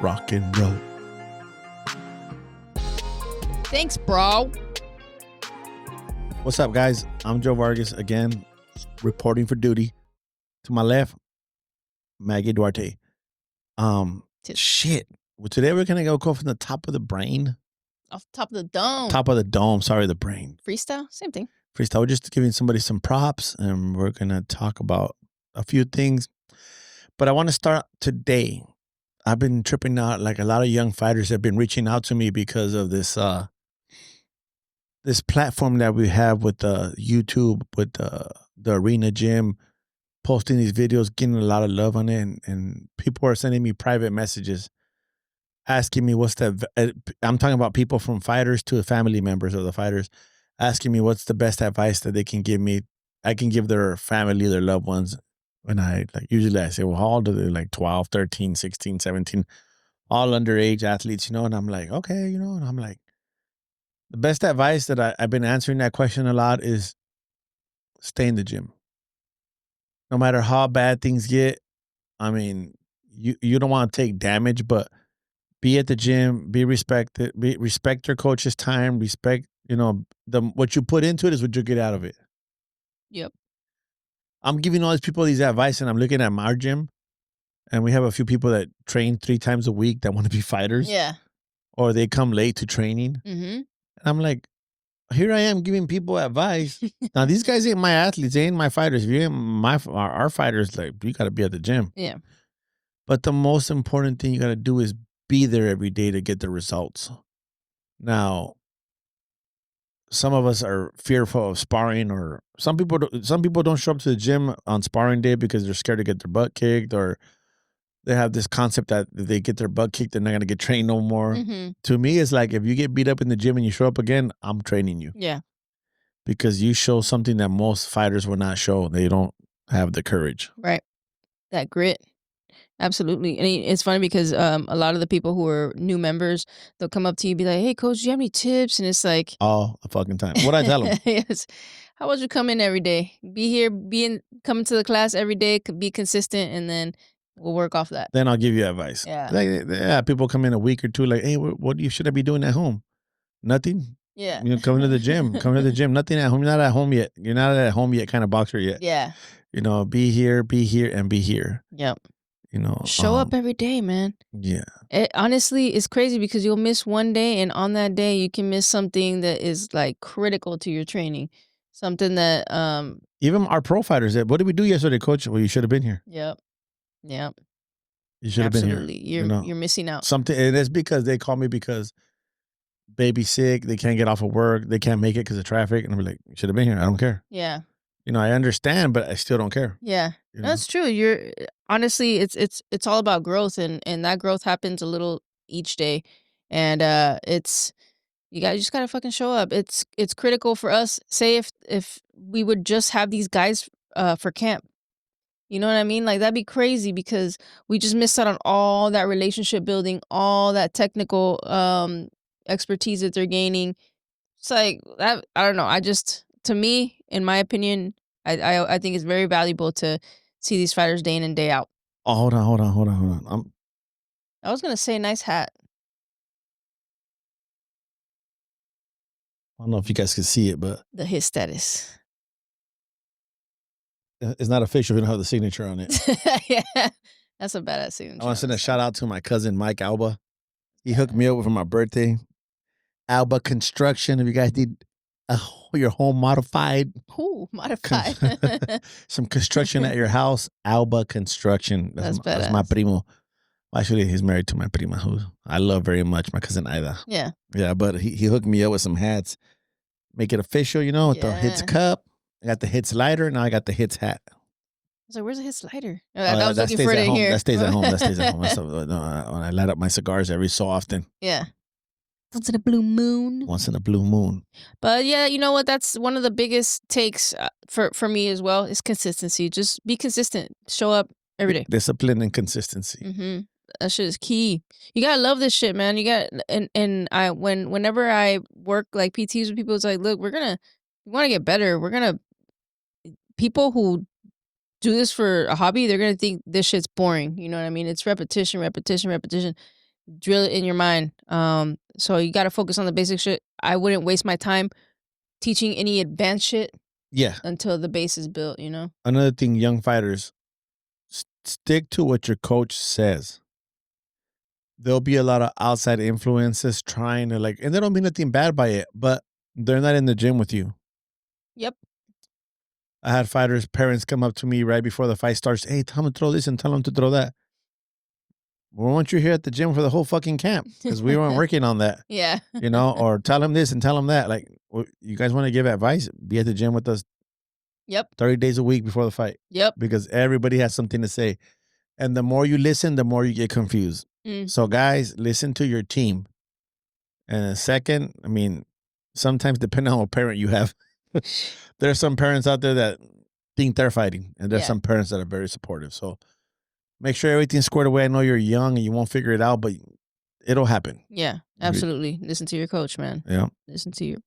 rock and roll. Thanks, bro. What's up, guys? I'm Joe Vargas again, reporting for duty. To my left, Maggie Duarte. Shit. Well, today we're gonna go from the top of the brain. Off the top of the dome. Top of the dome. Sorry, the brain. Freestyle, same thing. Freestyle. We're just giving somebody some props, and we're gonna talk about a few things. But I want to start today. I've been tripping out. Like a lot of young fighters have been reaching out to me because of this this platform that we have with YouTube, with the Arena Gym, posting these videos, getting a lot of love on it, and people are sending me private messages asking me what's the. I'm talking about people from fighters to family members of the fighters, asking me what's the best advice that they can give me. I can give their family, their loved ones. And usually I say, well, how old are they? Like 12, 13, 16, 17, all underage athletes, And I'm like, okay, and I'm like, the best advice that I've been answering that question a lot is stay in the gym. No matter how bad things get, I mean, you don't want to take damage, but be at the gym, be respected, respect your coach's time, respect, what you put into it is what you get out of it. Yep. I'm giving all these people these advice, and I'm looking at our gym, and we have a few people that train 3 times a week that want to be fighters. Yeah. Or they come late to training. Mm-hmm. And I'm like, here I am giving people advice. Now, these guys ain't my athletes. They ain't my fighters. If you ain't our fighters, like, you got to be at the gym. Yeah. But the most important thing you got to do is be there every day to get the results. Now, some of us are fearful of sparring, or some people don't show up to the gym on sparring day because they're scared to get their butt kicked, or they have this concept that if they get their butt kicked, they're not going to get trained no more. Mm-hmm. To me, it's like, if you get beat up in the gym and you show up again, I'm training you. Yeah. Because you show something that most fighters will not show. They don't have the courage. Right. That grit. Absolutely. And it's funny because a lot of the people who are new members, they'll come up to you and be like, hey, coach, do you have any tips? And it's like, all the fucking time. What I tell them? Yes. How about you come in every day? Be here, coming to the class every day, be consistent, and then we'll work off that. Then I'll give you advice. Yeah. People come in a week or two like, hey, what should I be doing at home? Nothing. Yeah. Come to the gym. Come to the gym. Nothing at home. You're not at home yet. You're not at home yet kind of boxer yet. Yeah. Be here, and be here. Yep. Show up every day, man. Yeah. Honestly, it's crazy because you'll miss one day, and on that day you can miss something that is like critical to your training. Something that even our pro fighters, what did we do yesterday, coach? Well, you should have been here. Yep. You should have been here. Absolutely. You're missing out. Something, and it's because they call me because baby's sick, they can't get off of work, they can't make it because of traffic, and I'm like, you should have been here. I don't care. Yeah. I understand, but I still don't care. Yeah. That's true. Honestly, it's all about growth, and that growth happens a little each day. And you just gotta fucking show up. It's critical for us. Say if we would just have these guys for camp. You know what I mean? Like, that'd be crazy because we just missed out on all that relationship building, all that technical expertise that they're gaining. It's like that. I don't know. To me, in my opinion, I think it's very valuable to see these fighters day in and day out. Oh, hold on. I was gonna say nice hat. I don't know if you guys can see it, but his status. It's not official. We don't have the signature on it. Yeah, that's a badass signature. I want to send a shout out to my cousin Mike Alba. He hooked me up for my birthday. Alba Construction. If you guys need your home modified. Ooh, modified. Some construction at your house. Alba Construction. That's my primo. Actually, he's married to my prima, who I love very much, my cousin Ida. Yeah. Yeah, but he hooked me up with some hats. Make it official, with the Hits cup. I got the Hits lighter. Now I got the Hits hat. I was like, where's the Hits lighter? I was looking for it in here. That stays at home. When I light up my cigars every so often. Yeah. Once in a blue moon. But yeah, you know what? That's one of the biggest takes for me as well is consistency. Just be consistent. Show up every day. Discipline and consistency. Mm-hmm. That shit is key. You gotta love this shit, man. You got whenever I work like PTs with people, it's like, look, we want to get better. People who do this for a hobby, they're gonna think this shit's boring. You know what I mean? It's repetition. drill it in your mind. So you got to focus on the basic shit. I wouldn't waste my time teaching any advanced shit. Yeah. Until the base is built, you know? Another thing, young fighters, stick to what your coach says. There'll be a lot of outside influences trying to and they don't mean nothing bad by it, but they're not in the gym with you. Yep. I had fighters' parents come up to me right before the fight starts. Hey, tell them to throw this and tell them to throw that. We want you here at the gym for the whole fucking camp because we weren't working on that. Yeah. You know, or tell them this and tell them that. Like, you guys want to give advice? Be at the gym with us. Yep. 30 days a week before the fight. Yep. Because everybody has something to say. And the more you listen, the more you get confused. So, guys, listen to your team. And second, I mean, sometimes depending on what parent you have, there are some parents out there that think they're fighting. And there's some parents that are very supportive. So, make sure everything's squared away. I know you're young and you won't figure it out, but it'll happen. Yeah, absolutely. Listen to your coach, man. Yeah. Listen to your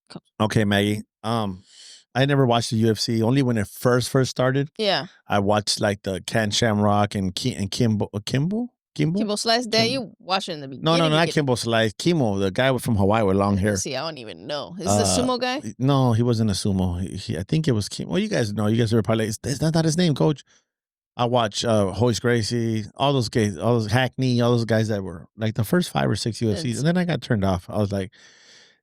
coach. Okay, Maggie. I never watched the UFC. Only when it first started. Yeah. I watched like the Ken Shamrock and Kimbo Slice. There you watch it in the beginning. No, not Kimbo Slice. Kimbo, the guy from Hawaii with long hair. See, I don't even know. Is this a sumo guy? No, he wasn't a sumo. I think it was Kimbo. Well, you guys know. You guys were probably. That's not his name, Coach. I watch Hoist Gracie, all those guys, all those Hackney, all those guys that were like the first 5 or 6 UFCs, and then I got turned off. I was like,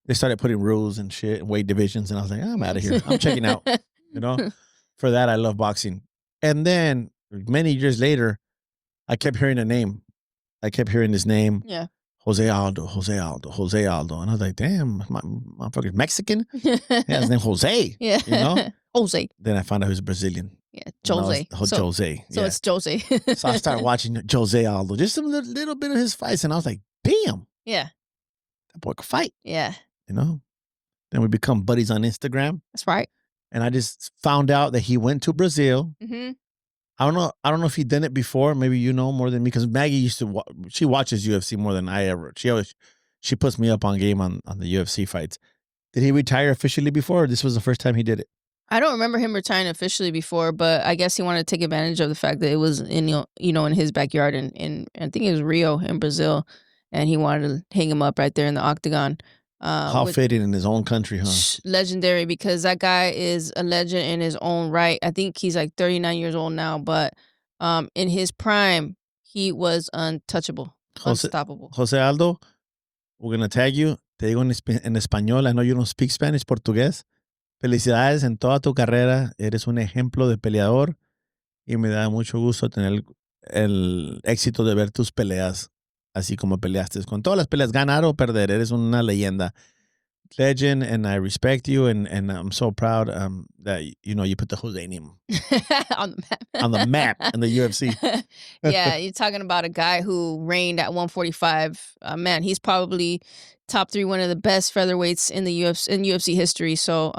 they started putting rules and shit and weight divisions, and I was like, I'm out of here. I'm checking out. You know, for that I love boxing. And then many years later, I kept hearing a name. I kept hearing this name. Yeah. Jose Aldo. And I was like, damn, my motherfucker's Mexican? Yeah, his name Jose. Yeah. You know? Jose. Then I found out he was Brazilian. Yeah, Jose. Jose. So it's Jose. So I started watching Jose Aldo, just a little bit of his fights, and I was like, damn. Yeah. That boy could fight. Yeah. You know? Then we become buddies on Instagram. That's right. And I just found out that he went to Brazil. Mm-hmm. I don't know if he done it before. Maybe you know more than me, because Maggie used to. She watches UFC more than I ever. She puts me up on game on the UFC fights. Did he retire officially before, or this was the first time he did it? I don't remember him retiring officially before, but I guess he wanted to take advantage of the fact that it was in in his backyard in I think it was Rio in Brazil, and he wanted to hang him up right there in the octagon. How fitting in his own country, huh? Legendary, because that guy is a legend in his own right. I think he's like 39 years old now, but in his prime, he was untouchable, unstoppable. Jose Aldo, we're going to tag you. Te digo en español. I know you don't speak Spanish, Portugués. Felicidades en toda tu carrera. Eres un ejemplo de peleador y me da mucho gusto tener el éxito de ver tus peleas. Así como peleaste con todas las peleas, ganar o perder, eres una leyenda, legend, and I respect you, and I'm so proud that you put the Jose name on the map in the UFC. Yeah, you're talking about a guy who reigned at 145. Man, he's probably top 3, one of the best featherweights in the UFC history. So,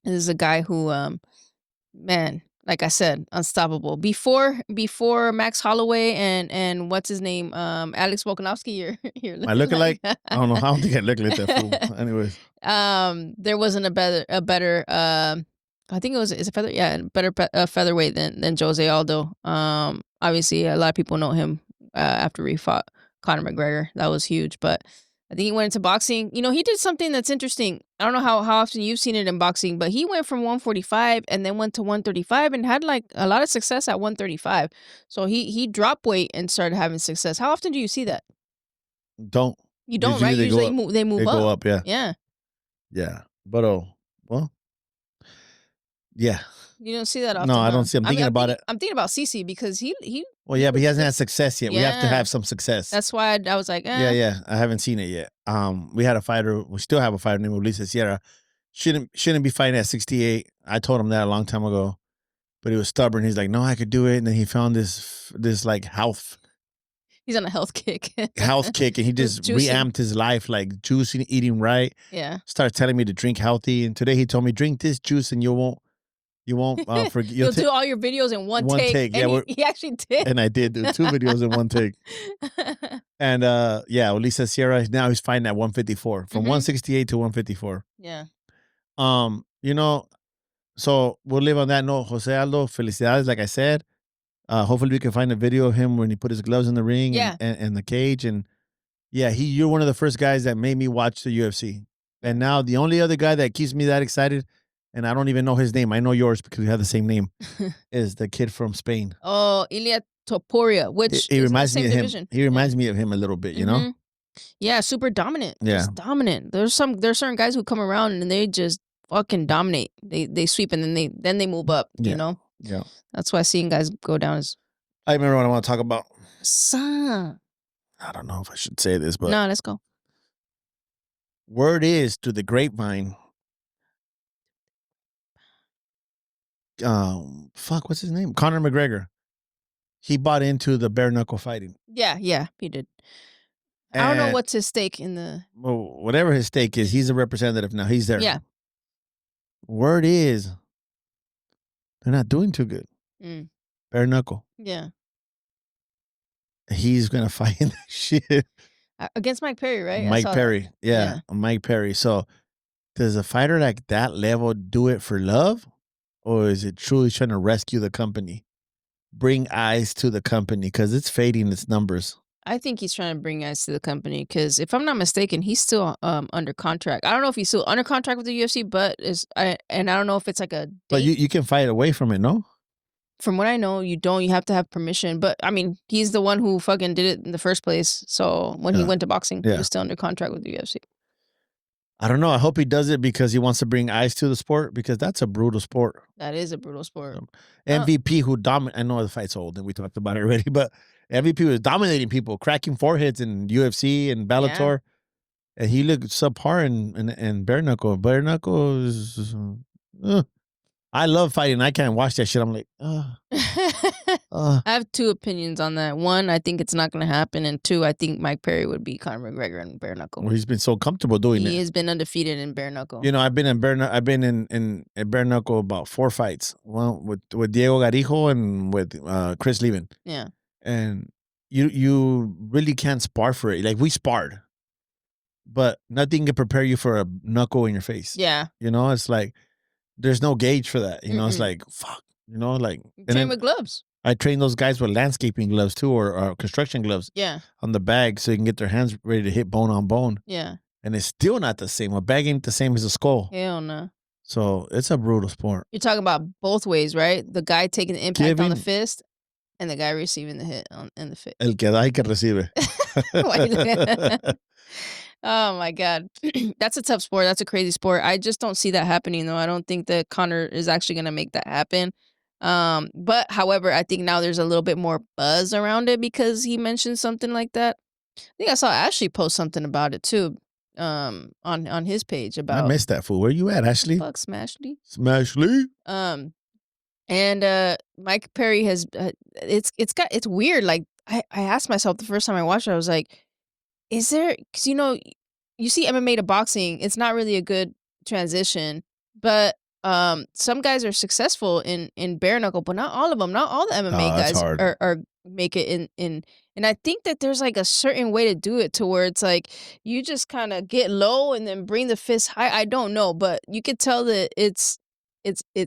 this is a guy who, man. Like I said, unstoppable. Before Max Holloway and what's his name, Alex Volkanovski. You're I look like I don't know. I don't think I look like that fool. Anyways, there wasn't a better. I think it's a better featherweight than Jose Aldo. Obviously, a lot of people know him after he fought Connor McGregor. That was huge, but I think he went into boxing. He did something that's interesting. I don't know how often you've seen it in boxing, but he went from 145 and then went to 135 and had like a lot of success at 135. So he dropped weight and started having success. How often do you see that? You don't, right? Usually they move up. Go up, yeah. Yeah. Yeah. But well, yeah. You don't see that often. No, I don't see. I'm thinking about it. I'm thinking about CC because he. Well, yeah, but he hasn't had success yet. Yeah. We have to have some success. That's why I was like, Yeah. I haven't seen it yet. We had a fighter. We still have a fighter named Ulises Sierra. Shouldn't be fighting at 68. I told him that a long time ago, but he was stubborn. He's like, no, I could do it. And then he found this like health. He's on a health kick. And he just reamped his life, like juicing, eating right. Yeah. Started telling me to drink healthy. And today he told me, drink this juice and you won't forget. You'll do all your videos in one take. Yeah, and he actually did. And I did do 2 videos in one take. And Ulises Sierra, now he's fighting at 154. From 168 to 154. Yeah. So we'll live on that note. Jose Aldo, felicidades, like I said. Hopefully we can find a video of him when he put his gloves in the ring and the cage. And yeah, you're one of the first guys that made me watch the UFC. And now the only other guy that keeps me that excited, and I don't even know his name, I know yours because we have the same name, is the kid from Spain. Oh, Ilia Topuria, which he reminds me of division. him. He reminds me of him a little bit, you know? Yeah, super dominant. Yeah. Just dominant. There's certain guys who come around and they just fucking dominate. They sweep and then they move up, you know? Yeah. That's why seeing guys go down is... I remember what I want to talk about. Son. I don't know if I should say this, but... No, let's go. Word is to the grapevine. What's his name? Connor McGregor. He bought into the bare knuckle fighting. Yeah, he did. I don't know what's his stake in the... Well, whatever his stake is, he's a representative now. He's there. Yeah. Word is, they're not doing too good. Bare knuckle. Yeah. He's going to fight in that shit. Against Mike Perry, right? Mike Perry. Yeah, Mike Perry. So, does a fighter like that level do it for love? Or is it truly trying to rescue the company? Bring eyes to the company because it's fading its numbers. I think he's trying to bring eyes to the company because if I'm not mistaken, he's still under contract. I don't know if he's still under contract with the UFC, but I don't know if it's like a date. But you can fight away from it, no? From what I know, you don't. You have to have permission. But I mean, he's the one who fucking did it in the first place. So when he went to boxing, he was still under contract with the UFC. I don't know. I hope he does it because he wants to bring eyes to the sport because that's a brutal sport. That is a brutal sport. MVP who dominated. I know the fight's old and we talked about it already, but MVP was dominating people, cracking foreheads in UFC and Bellator. Yeah. And he looked subpar in bare knuckle. Bare knuckle is... I love fighting. I can't watch that shit. I'm like, I have two opinions on that. One, I think it's not going to happen. And two, I think Mike Perry would be Connor McGregor in bare knuckle. Well, he's been so comfortable doing it. He has been undefeated in bare knuckle. You know, I've been in bare knuckle about 4 fights. One with Diego Garijo and with Chris Levin. Yeah. And you really can't spar for it. Like we sparred, but nothing can prepare you for a knuckle in your face. Yeah. You know, it's like there's no gauge for that. You know, it's like fuck. You know, like train with gloves. I train those guys with landscaping gloves too, or construction gloves. Yeah. On the bag, so you can get their hands ready to hit bone on bone. Yeah. And it's still not the same. A bag ain't the same as a skull. Hell no. So it's a brutal sport. You're talking about both ways, right? The guy taking the impact on the fist, and the guy receiving the hit in the fist. El que da y que recibe. Oh my God. That's a tough sport. That's a crazy sport. I just don't see that happening though. I don't think that Connor is actually going to make that happen. But however, I think now there's a little bit more buzz around it because he mentioned something like that. I think I saw Ashley post something about it too. On his page about... I missed that fool. Where you at, Ashley? Fuck Smashly. Smashly. And Mike Perry has it's weird. Like I asked myself the first time I watched it, I was like, is there, because you know, you see MMA to boxing, it's not really a good transition, but some guys are successful in bare knuckle, but not all of them. Not all the MMA guys are make it in. And I think that there's like a certain way to do it to where it's like you just kind of get low and then bring the fist high. I don't know, but you could tell that it's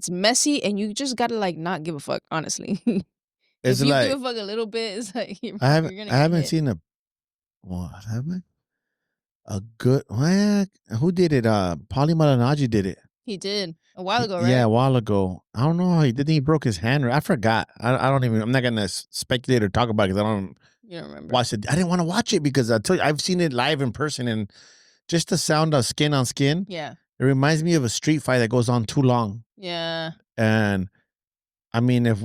messy and you just gotta like not give a fuck, honestly. If you give a fuck a little bit, it's like I haven't seen a good who did it? Paulie Malignaggi did it. He did a while ago, right? Yeah, a while ago. I don't know how he did. He broke his hand. I forgot. I don't even. I'm not gonna speculate or talk about it because I don't. You don't remember? Watch it. I didn't want to watch it because I tell you, I've seen it live in person and just the sound of skin on skin. Yeah. It reminds me of a street fight that goes on too long. Yeah. And I mean, if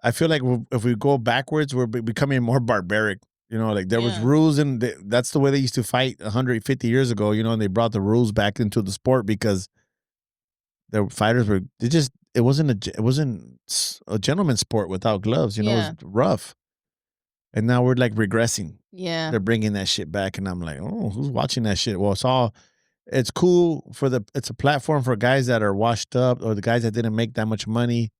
I feel like if we go backwards, we're becoming more barbaric. You know, like there was rules and that's the way they used to fight 150 years ago, you know, and they brought the rules back into the sport because the fighters were, it wasn't a gentleman's sport without gloves, you know, it was rough. And now we're like regressing. Yeah. They're bringing that shit back. And I'm like, oh, who's watching that shit? Well, it's cool it's a platform for guys that are washed up or the guys that didn't make that much money.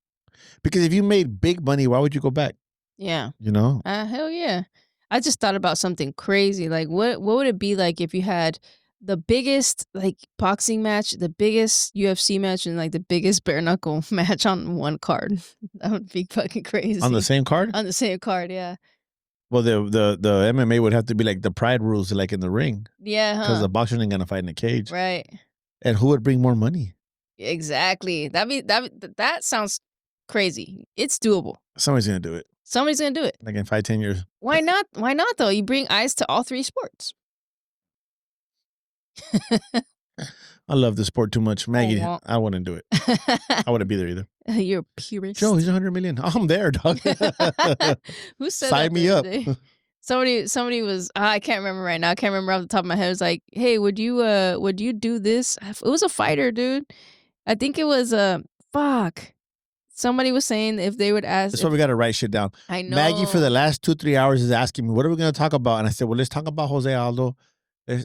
Because if you made big money, why would you go back? Yeah. You know? Hell yeah. I just thought about something crazy. Like what would it be like if you had the biggest like boxing match, the biggest UFC match, and like the biggest bare knuckle match on one card. That would be fucking crazy. On the same card? On the same card, yeah. Well, the MMA would have to be like the Pride rules, like in the ring. Yeah, because the boxers ain't gonna fight in a cage, right? And who would bring more money? Exactly. That sounds crazy. It's doable. Somebody's gonna do it. Somebody's gonna do it. Like in 5-10 years. Why not? Why not though? You bring eyes to all three sports. I love the sport too much. Maggie, I wouldn't do it. I wouldn't be there either. You're a purist. Joe, he's 100 million. I'm there, dog. Who said Sign me up. Somebody was, I can't remember right now. I can't remember off the top of my head. It was like, hey, would you do this? It was a fighter, dude. I think it was fuck. Somebody was saying if they would ask. That's why we got to write shit down. I know. Maggie for the last 2-3 hours is asking me, what are we going to talk about? And I said, well, let's talk about Jose Aldo.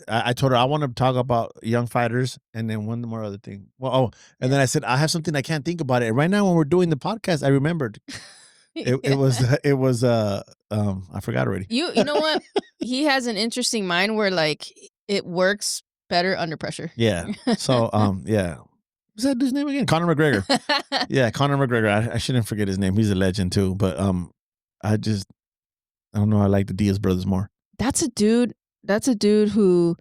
I told her I want to talk about young fighters and then one more other thing. Well, then I said, I have something I can't think about it. Right now when we're doing the podcast, I remembered. It was I forgot already. You know what? He has an interesting mind where like it works better under pressure. Yeah. So yeah. What's that dude's name again? Connor McGregor. Yeah, Connor McGregor. I shouldn't forget his name. He's a legend too. But I don't know. I like the Diaz brothers more. That's a dude who,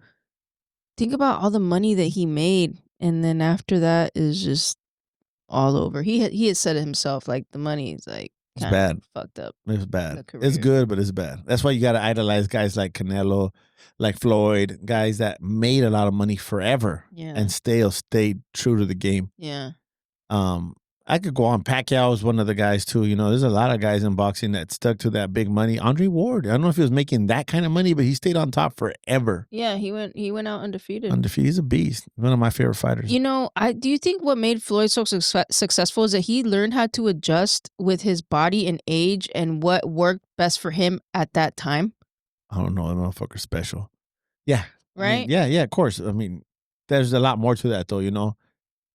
think about all the money that he made, and then after that is just all over. He had said it himself, like the money is like it's bad, fucked up. It's bad. It's good, but it's bad. That's why you got to idolize guys like Canelo, like Floyd, guys that made a lot of money forever, and stayed true to the game. Yeah. I could go on. Pacquiao is one of the guys too. You know, there's a lot of guys in boxing that stuck to that big money. Andre Ward, I don't know if he was making that kind of money, but he stayed on top forever. Yeah, he went out undefeated. He's a beast. One of my favorite fighters. You know, do you think what made Floyd so successful is that he learned how to adjust with his body and age and what worked best for him at that time? I don't know. That motherfucker's special. Yeah. Right? I mean, yeah, of course. I mean, there's a lot more to that though, you know.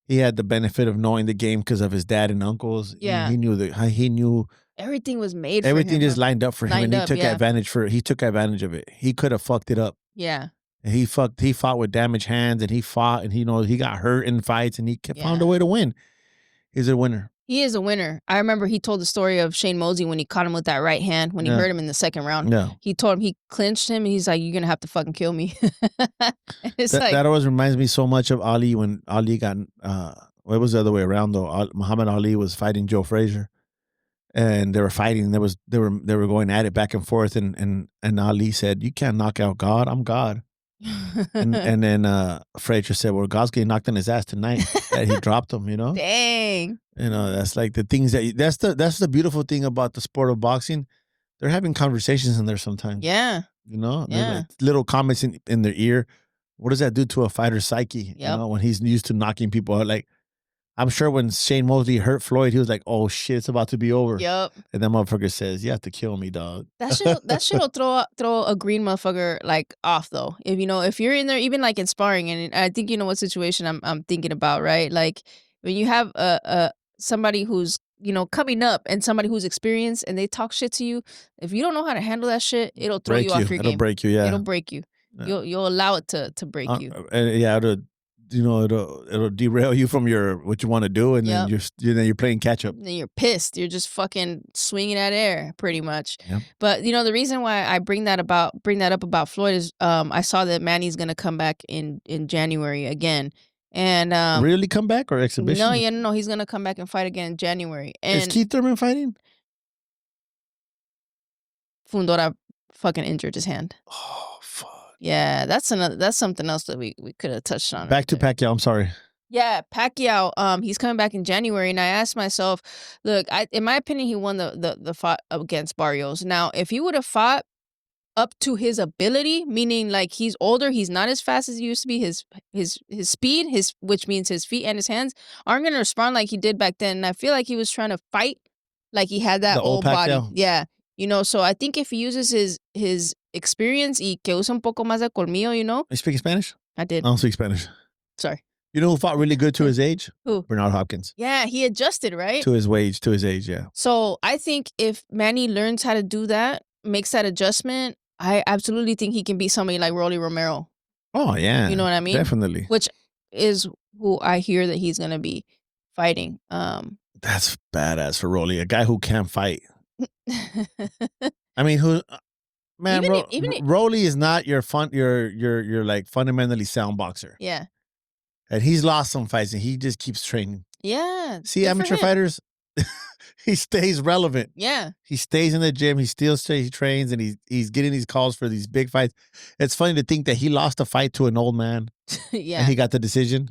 He had the benefit of knowing the game because of his dad and uncles. Yeah, he knew everything was made. Everything for him, just lined up for him, and he took advantage of it. He could have fucked it up. Yeah, and he fought with damaged hands, and he fought, and he got hurt in fights, and he found a way to win. He's a winner. He is a winner. I remember he told the story of Shane Mosley when he caught him with that right hand when he hurt him in the second round. Yeah. He told him, he clinched him, and he's like, "You're gonna have to fucking kill me." That always reminds me so much of Ali when Ali got. It was the other way around though. Muhammad Ali was fighting Joe Frazier, and they were fighting. They were going at it back and forth, and Ali said, "You can't knock out God. I'm God." and then Frazier said, "Well, God's getting knocked on his ass tonight." And he dropped him. You know. Dang. You know, that's like the things that's the beautiful thing about the sport of boxing. They're having conversations in there sometimes. Yeah. You know, yeah. Like little comments in their ear. What does that do to a fighter's psyche? Yep. You know, when he's used to knocking people out. Like, I'm sure when Shane Mosley hurt Floyd, he was like, "Oh shit, it's about to be over." Yep. And that motherfucker says, "You have to kill me, dog." That shit'll throw a green motherfucker like off though. If you're in there, even like in sparring, and I think you know what situation I'm thinking about, right? Like when you have somebody who's coming up and somebody who's experienced and they talk shit to you, if you don't know how to handle that shit, it'll throw you off your game. It'll break you. Yeah, it'll break you. Yeah. You'll allow it to break you. And yeah, it'll derail you from what you want to do, and then you're playing catch up. Then you're pissed. You're just fucking swinging at air, pretty much. Yep. But the reason why I bring that up about Floyd is I saw that Manny's gonna come back in January again. And really come back or exhibition? No, he's gonna come back and fight again in January. And is Keith Thurman fighting? Fundora fucking injured his hand. Oh fuck. Yeah, that's something else that we could have touched on. Back to Pacquiao. I'm sorry. Yeah, Pacquiao. He's coming back in January, and I asked myself, look, in my opinion, he won the fight against Barrios. Now, if he would have fought up to his ability, meaning like he's older, he's not as fast as he used to be. His speed, which means his feet and his hands, aren't gonna respond like he did back then. And I feel like he was trying to fight like he had that old body. Yeah, so I think if he uses his experience y que usa un poco más de colmillo, You speak Spanish? I did. I don't speak Spanish. Sorry. You know who fought really good to his age? Who? Bernard Hopkins. Yeah, he adjusted, right? To his age, yeah. So I think if Manny learns how to do that, makes that adjustment, I absolutely think he can beat somebody like Rolly Romero. Oh, yeah. You know what I mean? Definitely. Which is who I hear that he's going to be fighting. That's badass for Rolly, a guy who can't fight. I mean, who... Man, Rolly is not your like fundamentally sound boxer. Yeah. And he's lost some fights and he just keeps training. Yeah. See, amateur fighters, he stays relevant. Yeah. He stays in the gym. He still stays, he trains, and he's getting these calls for these big fights. It's funny to think that he lost a fight to an old man. Yeah. And he got the decision.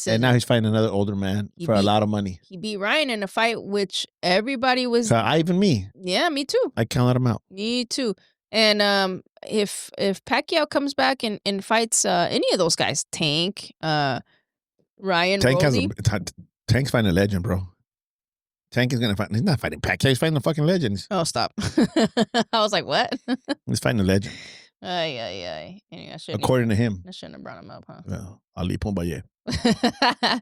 And now he's fighting another older man for a lot of money. He beat Ryan in a fight which everybody was... even me. Yeah, me too. I counted him out. Me too. And if Pacquiao comes back and fights any of those guys, Tank, Ryan, Tank's fighting a legend, bro. Tank is going to fight. He's not fighting Pacquiao. He's fighting the fucking legends. Oh, stop. I was like, what? He's fighting a legend. Anyway, according to him. I shouldn't have brought him up, huh? Well, Ali Pumbaye. I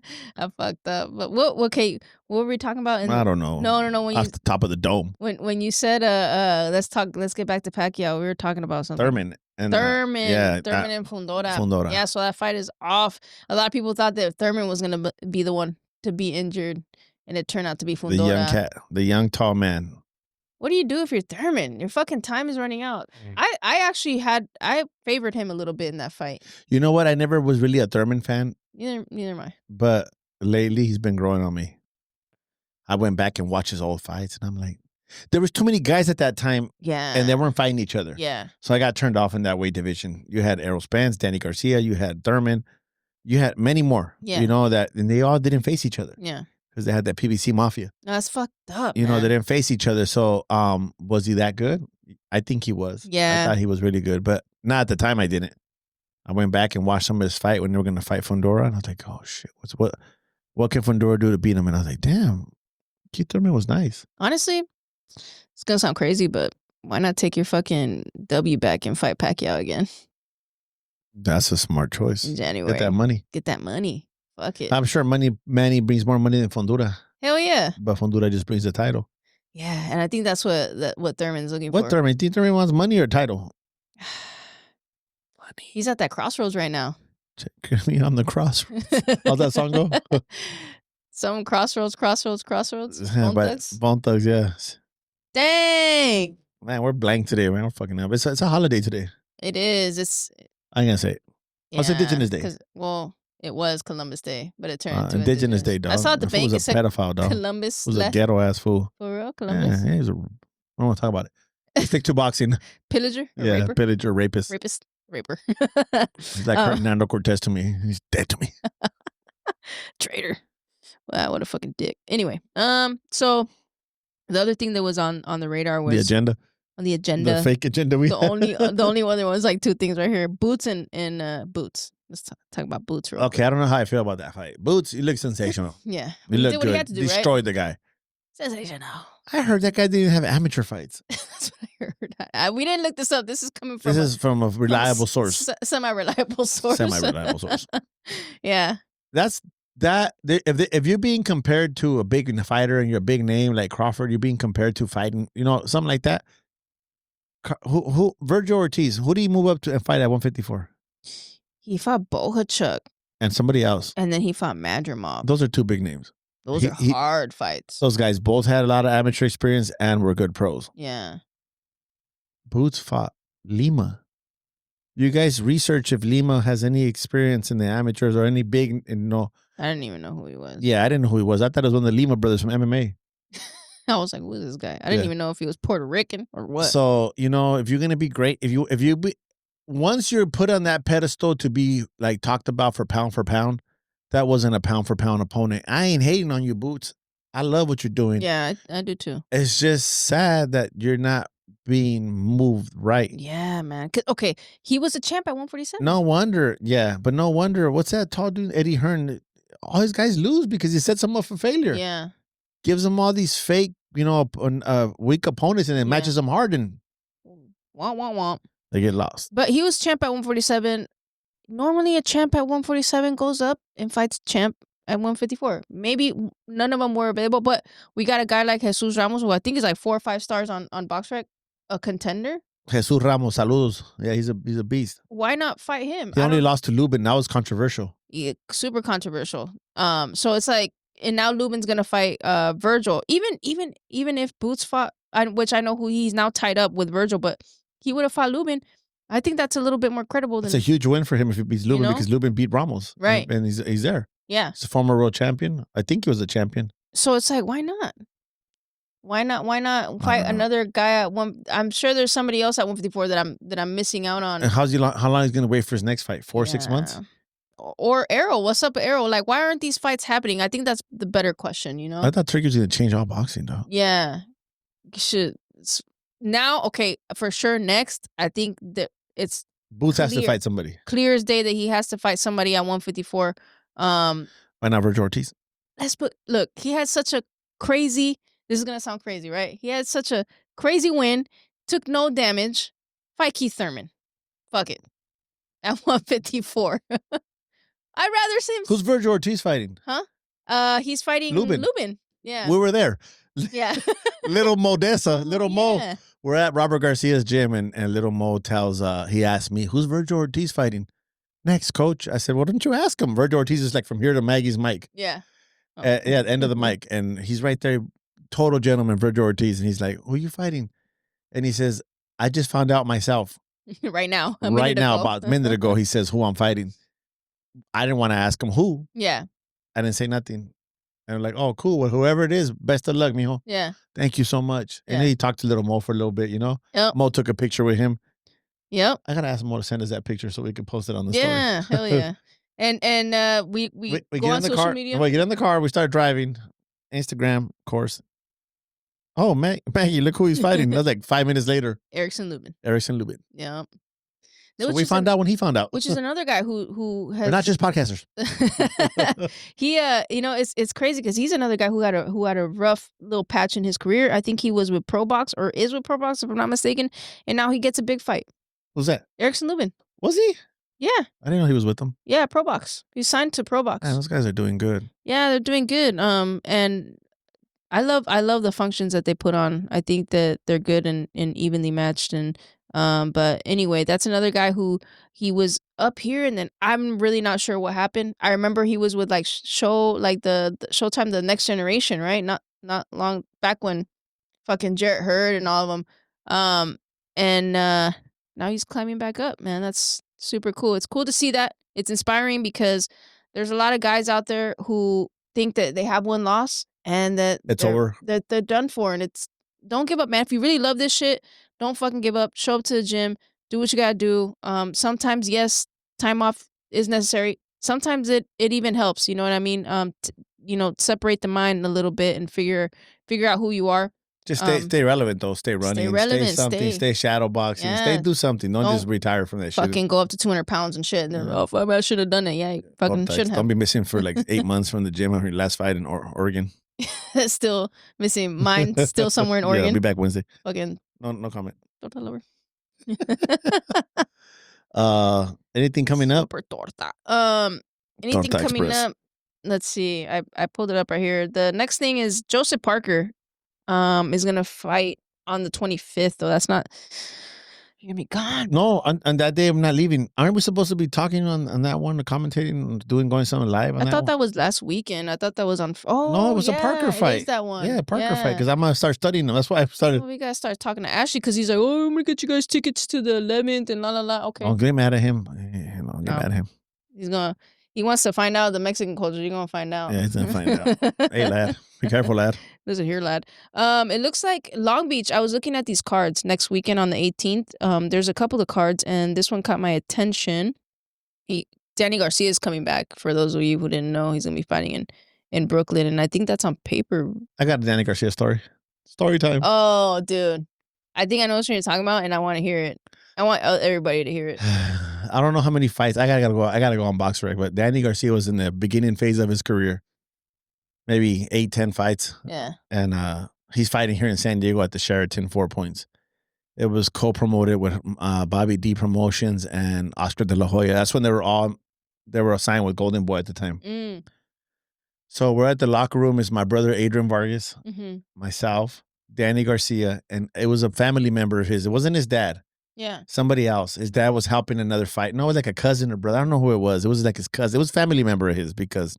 fucked up. But what were we talking about? I don't know. No. Off the top of the dome. When you said let's get back to Pacquiao, we were talking about something. Thurman and Fundora. Yeah, so that fight is off. A lot of people thought that Thurman was gonna be the one to be injured, and it turned out to be Fundora. The young cat, the young tall man. What do you do if you're Thurman? Your fucking time is running out. I favored him a little bit in that fight. You know what? I never was really a Thurman fan. Neither am I. But lately, he's been growing on me. I went back and watched his old fights, and I'm like, there was too many guys at that time. Yeah. And they weren't fighting each other. Yeah. So I got turned off in that weight division. You had Errol Spence, Danny Garcia, you had Thurman, you had many more. Yeah. You know, and they all didn't face each other. Yeah. Because they had that PBC mafia. That's fucked up. You know, they didn't face each other. So was he that good? I think he was. Yeah. I thought he was really good, but not at the time I didn't. I went back and watched some of his fight when they were going to fight Fundora, and I was like, oh, shit, what can Fundora do to beat him? And I was like, damn, Keith Thurman was nice. Honestly, it's going to sound crazy, but why not take your fucking W back and fight Pacquiao again? That's a smart choice. In January. Get that money. Fuck it. I'm sure Manny brings more money than Fundora. Hell yeah. But Fundora just brings the title. Yeah, and I think that's what Thurman's looking for. What Thurman? Do you think Thurman wants money or title? Money. He's at that crossroads right now. Check me on the crossroads. How's that song go? Some crossroads. Bone Thugs, yeah. Dang. Man, we're blank today, man. We're fucking up. It's a holiday today. It is. I ain't gonna say it. Yeah, it's Indigenous Day. Well, it was Columbus Day, but it turned into Indigenous Day, dog. I saw at the bank. It said pedophile, dog. Columbus. It was a ghetto ass fool. For real, Columbus. Yeah, I don't want to talk about it. Stick to boxing. Pillager. Raper? Pillager, rapist. Raper. He's like Hernando Cortez to me. He's dead to me. Traitor. Wow, what a fucking dick. Anyway, so the other thing that was on the radar was the agenda. On the agenda, the fake agenda. The only one there was like two things right here: Boots and Boots. Let's talk about Boots real quick. I don't know how I feel about that fight. Boots, he looks sensational. Yeah, he looked good. Destroyed the guy. Sensational. I heard that guy didn't even have amateur fights. That's what I heard. We didn't look this up. This is coming from. This is from a reliable source. Semi-reliable source. Semi-reliable source. Yeah. That's that. If you're being compared to a big fighter and you're a big name like Crawford, you're being compared to fighting, something like that. Who Virgil Ortiz? Who did he move up to and fight at 154? He fought Bohachuk. And somebody else. And then he fought Madrimov. Those are two big names. Those are hard fights. Those guys both had a lot of amateur experience and were good pros. Yeah. Boots fought Lima. You guys research if Lima has any experience in the amateurs or any big, I didn't even know who he was. Yeah, I didn't know who he was. I thought it was one of the Lima brothers from MMA. I was like, who is this guy? I didn't even know if he was Puerto Rican or what. So, if you're going to be great, once you're put on that pedestal to be like talked about for pound, that wasn't a pound for pound opponent. I ain't hating on you, Boots. I love what you're doing. Yeah, I do too. It's just sad that you're not being moved right. Yeah, man. Okay, he was a champ at 147. No wonder. Yeah, but no wonder. What's that tall dude, Eddie Hearn? All his guys lose because he sets them up for failure. Yeah. Gives them all these fake, weak opponents and then matches them hard and womp. They get lost. But he was champ at 147. Normally a champ at 147 goes up and fights champ at 154. Maybe none of them were available, but we got a guy like Jesus Ramos, who I think is like 4 or 5 stars on BoxRec, a contender. Jesus Ramos, saludos. Yeah, he's a beast. Why not fight him? He only lost to Lubin. That was controversial. Yeah, super controversial. So it's like, and now Lubin's gonna fight Virgil. Even if Boots fought, which I know who he's now tied up with Virgil, but he would have fought Lubin. I think that's a little bit more credible. It's a huge win for him if he beats Lubin, because Lubin beat Ramos, right? And he's there. Yeah, he's a former world champion. I think he was a champion. So it's like, why not? Why not fight another guy at one? I'm sure there's somebody else at 154 that I'm missing out on. And how long is he gonna wait for his next fight? 6 months? Or Arrow, what's up, Arrow? Like, why aren't these fights happening? I think that's the better question, I thought Turkey was gonna change all boxing, though. Yeah, should now. Okay, for sure. Next, I think that it's Boots has to fight somebody. Clear as day that he has to fight somebody at 154. Why not Virgil Ortiz? Look, he had such a crazy. This is gonna sound crazy, right? He had such a crazy win, took no damage. Fight Keith Thurman. Fuck it. At 154. I'd rather see him. Who's Virgil Ortiz fighting? Huh? He's fighting Lubin. Yeah. We were there. Yeah. Little Modessa, Little Mo. We're at Robert Garcia's gym, and Little Mo tells, he asked me, who's Virgil Ortiz fighting? Next, coach. I said, well, don't you ask him? Virgil Ortiz is like from here to Maggie's mic. Yeah. At the end of the mic. And he's right there, total gentleman, Virgil Ortiz. And he's like, who are you fighting? And he says, I just found out myself. Right now. About a minute ago, he says who I'm fighting. I didn't want to ask him who. Yeah. I didn't say nothing. And I'm like, oh, cool. Well, whoever it is, best of luck, mijo. Yeah. Thank you so much. Yeah. And then he talked to Little Mo for a little bit, Yep. Mo took a picture with him. Yep. I got to ask Mo to send us that picture so we can post it on the story. Yeah, hell yeah. And we go on social media. We get in the car. We start driving. Instagram, of course. Oh, Maggie, look who he's fighting. That was like 5 minutes later. Erickson Lubin. Yeah. So we found out when he found out. Which is another guy who has. We're not just podcasters. He, it's crazy because he's another guy who had a rough little patch in his career. I think he was with Pro Box or is with Pro Box if I'm not mistaken, and now he gets a big fight. Who's that? Erickson Lubin. Was he? Yeah. I didn't know he was with them. Yeah, Pro Box. He's signed to Pro Box. Man, those guys are doing good. Yeah, they're doing good. And I love the functions that they put on. I think that they're good and evenly matched. And but anyway, that's another guy who he was up here, and then I'm really not sure what happened. I remember he was with like the Showtime, the Next Generation, right? Not long back when fucking Jarrett Hurd and all of them. And now he's climbing back up, man. That's super cool. It's cool to see that. It's inspiring because there's a lot of guys out there who think that they have one loss and that it's over. That they're done for. And don't give up, man. If you really love this shit, don't fucking give up. Show up to the gym. Do what you gotta do. Sometimes, yes, time off is necessary. Sometimes it even helps. You know what I mean? Separate the mind a little bit and figure out who you are. Just stay relevant, though. Stay running. Stay relevant. Stay something. Stay shadow boxing. Yeah. Do something. Don't just retire from that shit. Fucking go up to 200 pounds and shit. And then, I should have done it. Yeah, you fucking shouldn't have. Don't be missing for like 8 months from the gym on your last fight in Oregon. Still missing. Mine still somewhere in Oregon. Yeah, I'll be back Wednesday. Fucking. No comment. Don't tell her. Anything coming up? Super torta. Anything Torta coming Express. up? Let's see. I pulled it up right here. The next thing is Joseph Parker. Is gonna fight on the 25th. Though that's not. You're gonna be gone. No, on that day I'm not leaving. Aren't we supposed to be talking on that one, commentating, going something live? I thought that was last weekend. I thought that was on. Oh, no, it was a Parker fight. It is that one. Yeah, Parker fight. Because I'm gonna start studying them. That's why I started. Well, we gotta start talking to Ashley because he's like, oh, I'm gonna get you guys tickets to the 11th and la la la. Okay. Don't get mad at him. Don't get mad at him. He wants to find out the Mexican culture. You're gonna find out. Yeah, he's gonna find out. Hey, lad, be careful, lad. Listen here, lad. It looks like Long Beach. I was looking at these cards next weekend on the 18th. There's a couple of cards, and this one caught my attention. Danny Garcia is coming back. For those of you who didn't know, he's gonna be fighting in Brooklyn, and I think that's on paper. I got a Danny Garcia story. Story time. Oh, dude, I think I know what you're talking about, and I want to hear it. I want everybody to hear it. I don't know how many fights. I gotta go on BoxRec, but Danny Garcia was in the beginning phase of his career. Maybe 8-10 fights. Yeah. And he's fighting here in San Diego at the Sheraton 4 Points. It was co-promoted with Bobby D Promotions and Oscar de la Hoya. That's when they were assigned with Golden Boy at the time. Mm. So we're at the locker room. It's my brother Adrian Vargas, Mm-hmm. myself, Danny Garcia, and it was a family member of his. It wasn't his dad. Yeah. Somebody else. His dad was helping another fight. No, it was like a cousin or brother. I don't know who it was. It was like his cousin. It was a family member of his because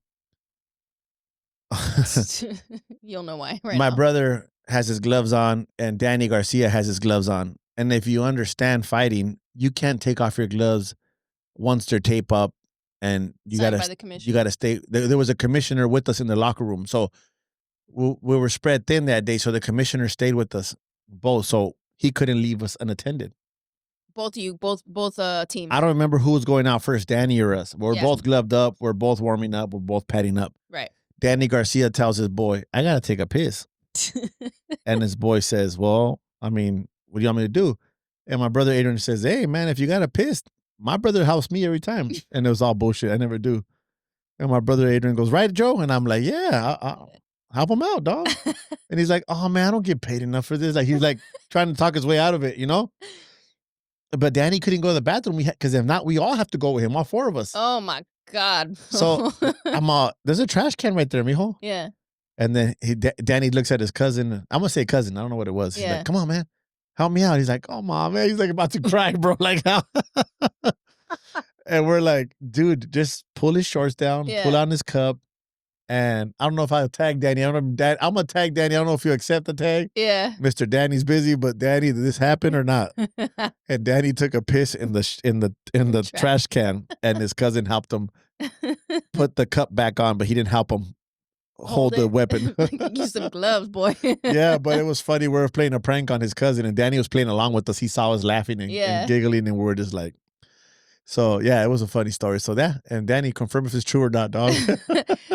you'll know why my brother has his gloves on and Danny Garcia has his gloves on. And if you understand fighting, you can't take off your gloves once they're taped up, and you gotta stay. There was a commissioner with us in the locker room, so we were spread thin that day. So the commissioner stayed with us both, so he couldn't leave us unattended. Both of you, both teams. I don't remember who was going out first, Danny or us. We're both gloved up. We're both warming up. We're both padding up. Right. Danny Garcia tells his boy, "I gotta take a piss," and his boy says, "Well, I mean, what do you want me to do?" And my brother Adrian says, "Hey, man, if you got a piss, my brother helps me every time." And it was all bullshit. I never do. And my brother Adrian goes, "Right, Joe?" And I'm like, "Yeah, I'll help him out, dog." And he's like, "Oh, man, I don't get paid enough for this." Like, he's like trying to talk his way out of it, you know? But Danny couldn't go to the bathroom because if not, we all have to go with him, all four of us. Oh, my God. So there's a trash can right there, mijo. Yeah. And then Danny looks at his cousin. I'm going to say cousin. I don't know what it was. He's like, "Come on, man. Help me out." He's like, "Oh, mom, man." He's like about to cry, bro. Like, how? And we're like, "Dude, just pull his shorts down, pull on his cup." And I don't know if I'll tag Danny. I'm going to tag Danny. I don't know if you accept the tag. Yeah. Mr. Danny's busy, but Danny, did this happen or not? And Danny took a piss in the trash can, and his cousin helped him put the cup back on, but he didn't help him hold the weapon. Use some gloves, boy. Yeah, but it was funny. We were playing a prank on his cousin, and Danny was playing along with us. He saw us laughing and giggling, and we were just like, so yeah, it was a funny story. So and Danny confirmed if it's true or not, dog.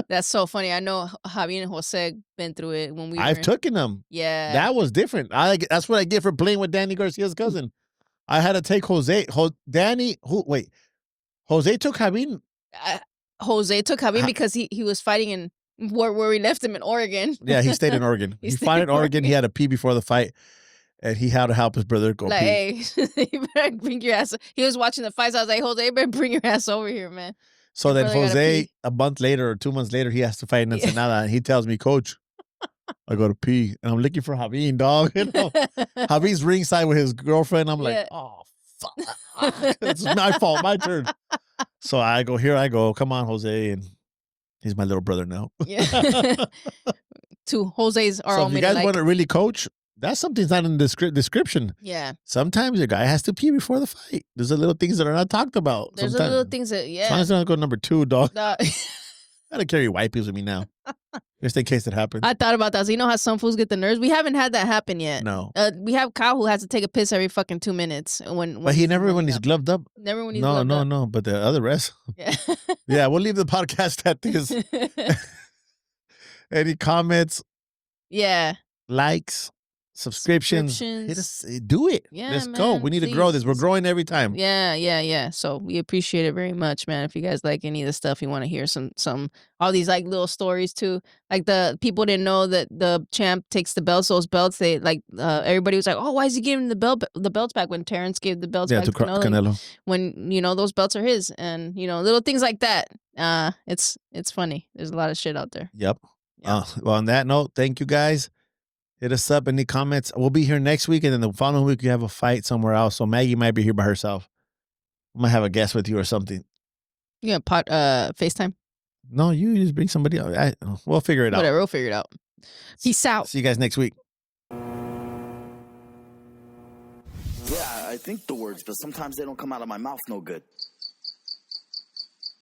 That's so funny. I know Javier and Jose been through it when I've taken them. Yeah. That was different. That's what I get for playing with Danny Garcia's cousin. I had to take Jose. Jose took Javier. Jose took Javier because he was fighting in where we left him in Oregon. Yeah, he stayed in Oregon. He fought in Oregon. He had to pee before the fight. And he had to help his brother go pee. Hey, you better bring your ass. He was watching the fights. I was like, "Jose, you better bring your ass over here, man." So then Jose, a month later or 2 months later, he has to fight in Ensenada. And he tells me, "Coach, I go to pee." And I'm looking for Javier, dog. You know? Javier's ringside with his girlfriend. I'm like, "Oh, fuck. It's my fault, my turn." So I go, "Here I go. Come on, Jose." And he's my little brother now. Yeah. Two Jose's are all made alike. So if you guys want to really coach, that's something's not in the description. Yeah. Sometimes your guy has to pee before the fight. There's a little things that are not talked about. There's a little things that, As long as I don't go number 2, dog. I gotta carry wipes with me now. Just in case it happens. I thought about that. So you know how some fools get the nerves? We haven't had that happen yet. No. We have Kyle who has to take a piss every fucking 2 minutes. But he never when he's gloved up. Never when he's gloved up. No. But the other rest. Yeah. Yeah, we'll leave the podcast at this. Any comments? Yeah. Likes? Subscriptions. Hit us, do it. Yeah, let's go. We need to grow this. We're growing every time. Yeah. So we appreciate it very much, man. If you guys like any of the stuff, you want to hear some all these like little stories too. Like the people didn't know that the champ takes the belts. Those belts, they like everybody was like, "Oh, why is he giving the belts back?" When Terrence gave the belts back to Canelo. When those belts are his, and little things like that. It's funny. There's a lot of shit out there. Yep. Well, on that note, thank you guys. Hit us up. Any comments? We'll be here next week, and then the following week we have a fight somewhere else. So Maggie might be here by herself. We might have a guest with you or something. Yeah, FaceTime. No, you just bring somebody else. We'll figure it out. Whatever, we'll figure it out. Peace out. See you guys next week. Yeah, I think the words, but sometimes they don't come out of my mouth no good.